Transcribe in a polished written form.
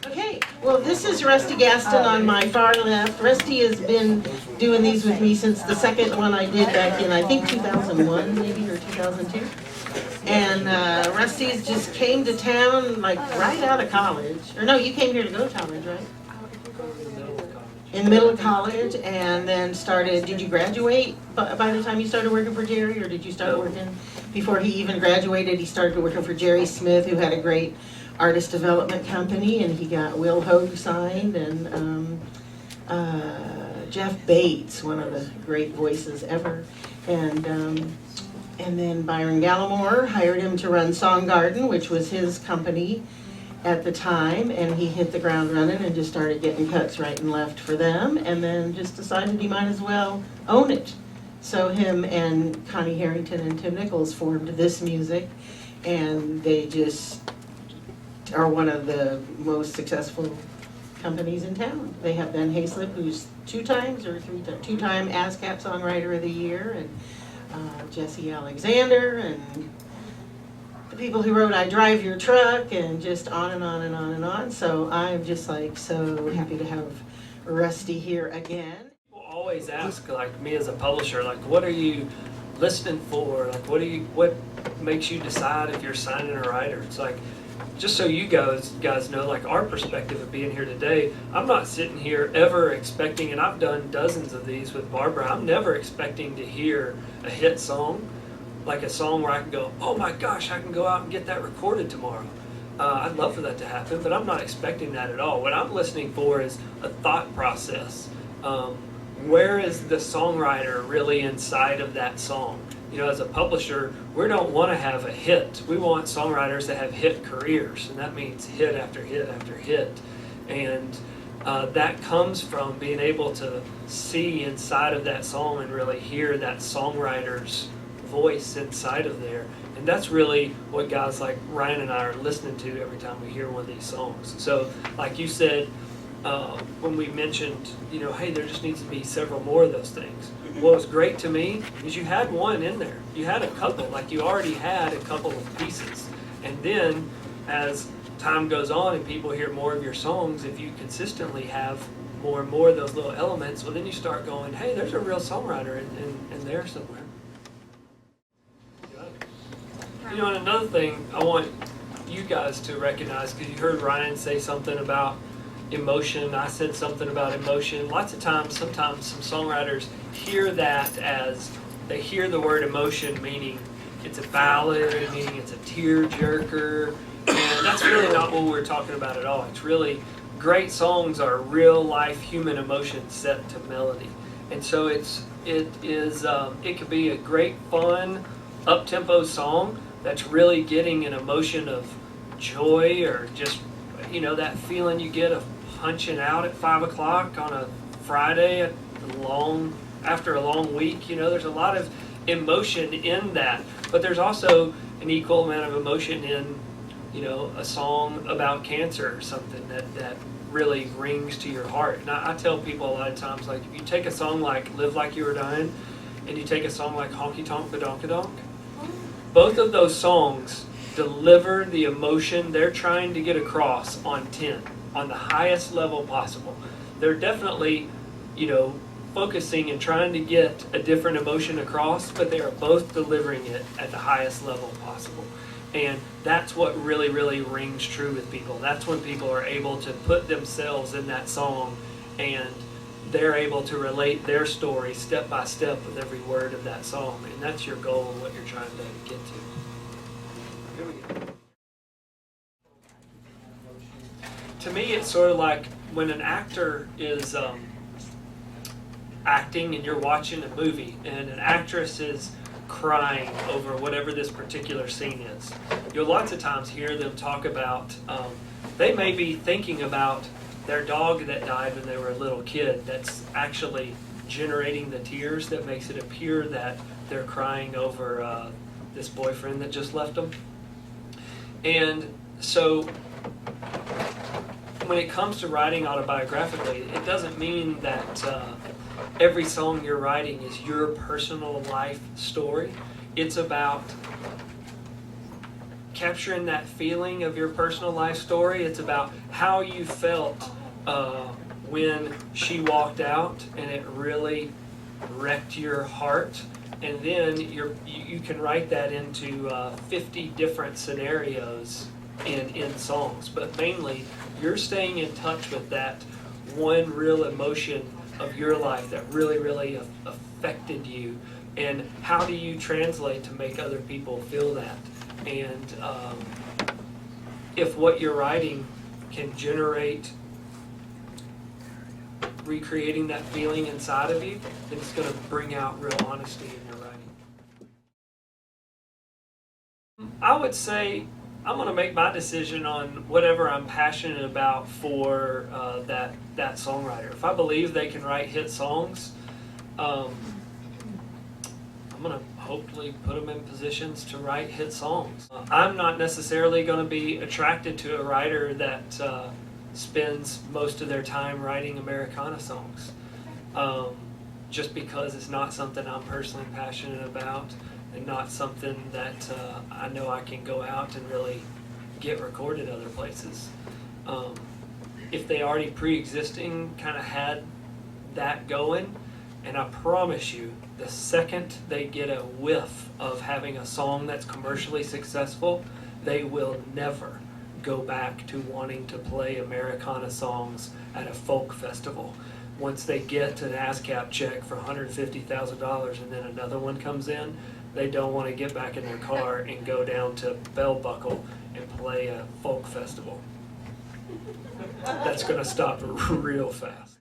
Okay, well, this is Rusty Gaston on my far left. Rusty has been doing these with me since the second one I did back in, I think, 2001 maybe, or 2002. And Rusty's just came to town like right out of college. Or no, you came here to go to college, right? In the middle of college, and then started, did you graduate by the time you started working for Jerry, or did you start working before he even graduated? He started working for Jerry Smith, who had a great artist development company, and he got Will Hogue signed, and Jeff Bates, one of the great voices ever, and then Byron Gallimore hired him to run Song Garden, which was his company at the time, and he hit the ground running and just started getting cuts right and left for them, and then just decided he might as well own it. So him and Connie Harrington and Tim Nichols formed This Music, and they just are one of the most successful companies in town. They have Ben Hayslip, who's two-time ASCAP Songwriter of the Year, and Jesse Alexander, and the people who wrote I Drive Your Truck, and just on and on and on and on. So I'm just like so happy to have Rusty here again. People always ask, like me as a publisher, like what are you listening for? Like what makes you decide if you're signing a writer? It's like, just so you guys know, like our perspective of being here today, I'm not sitting here ever expecting, and I've done dozens of these with Barbara, I'm never expecting to hear a hit song, like a song where I can go, oh my gosh, I can go out and get that recorded tomorrow. I'd love for that to happen, but I'm not expecting that at all. What I'm listening for is a thought process. Where is the songwriter really inside of that song? You know, as a publisher, we don't want to have a hit. We want songwriters that have hit careers, and that means hit after hit after hit. And that comes from being able to see inside of that song and really hear that songwriter's voice inside of there. And that's really what guys like Ryan and I are listening to every time we hear one of these songs. So, like you said, when we mentioned, you know, hey, there just needs to be several more of those things. What was great to me is you had one in there. You had a couple, like you already had a couple of pieces. And then as time goes on and people hear more of your songs, if you consistently have more and more of those little elements, well, then you start going, hey, there's a real songwriter in there somewhere. You know, and another thing I want you guys to recognize, because you heard Ryan say something about emotion, I said something about emotion. Lots of times, sometimes some songwriters hear that as, they hear the word emotion meaning it's a ballad, meaning it's a tear-jerker, and that's really not what we're talking about at all. It's really, great songs are real-life human emotion set to melody. And so it could be a great, fun, up-tempo song that's really getting an emotion of joy, or just, you know, that feeling you get of punching out at 5 o'clock on a Friday after a long week. You know, there's a lot of emotion in that, but there's also an equal amount of emotion in, you know, a song about cancer or something that really rings to your heart. And I tell people a lot of times, like, if you take a song like Live Like You Were Dying and you take a song like Honky Tonk Badonkadonk, both of those songs deliver the emotion they're trying to get across on 10, on the highest level possible. They're definitely, you know, focusing and trying to get a different emotion across, but they are both delivering it at the highest level possible. And that's what really, really rings true with people. That's when people are able to put themselves in that song, and they're able to relate their story step by step with every word of that song. And that's your goal and what you're trying to get to. Here we go. To me, it's sort of like when an actor is acting and you're watching a movie and an actress is crying over whatever this particular scene is. You'll lots of times hear them talk about, they may be thinking about their dog that died when they were a little kid, that's actually generating the tears that makes it appear that they're crying over this boyfriend that just left them. And so when it comes to writing autobiographically, it doesn't mean that every song you're writing is your personal life story. It's about capturing that feeling of your personal life story. It's about how you felt when she walked out, and it really wrecked your heart. And then you can write that into 50 different scenarios in songs. But mainly, you're staying in touch with that one real emotion of your life that really, really affected you. And how do you translate to make other people feel that? And if what you're writing can generate recreating that feeling inside of you, then it's going to bring out real honesty in your writing. I would say I'm going to make my decision on whatever I'm passionate about for that songwriter. If I believe they can write hit songs, I'm going to hopefully put them in positions to write hit songs. I'm not necessarily going to be attracted to a writer that spends most of their time writing Americana songs, just because it's not something I'm personally passionate about, and not something that I know I can go out and really get recorded other places. If they already pre-existing kind of had that going, and I promise you, the second they get a whiff of having a song that's commercially successful, they will never go back to wanting to play Americana songs at a folk festival. Once they get an ASCAP check for $150,000 and then another one comes in, they don't want to get back in their car and go down to Bell Buckle and play a folk festival. That's going to stop real fast.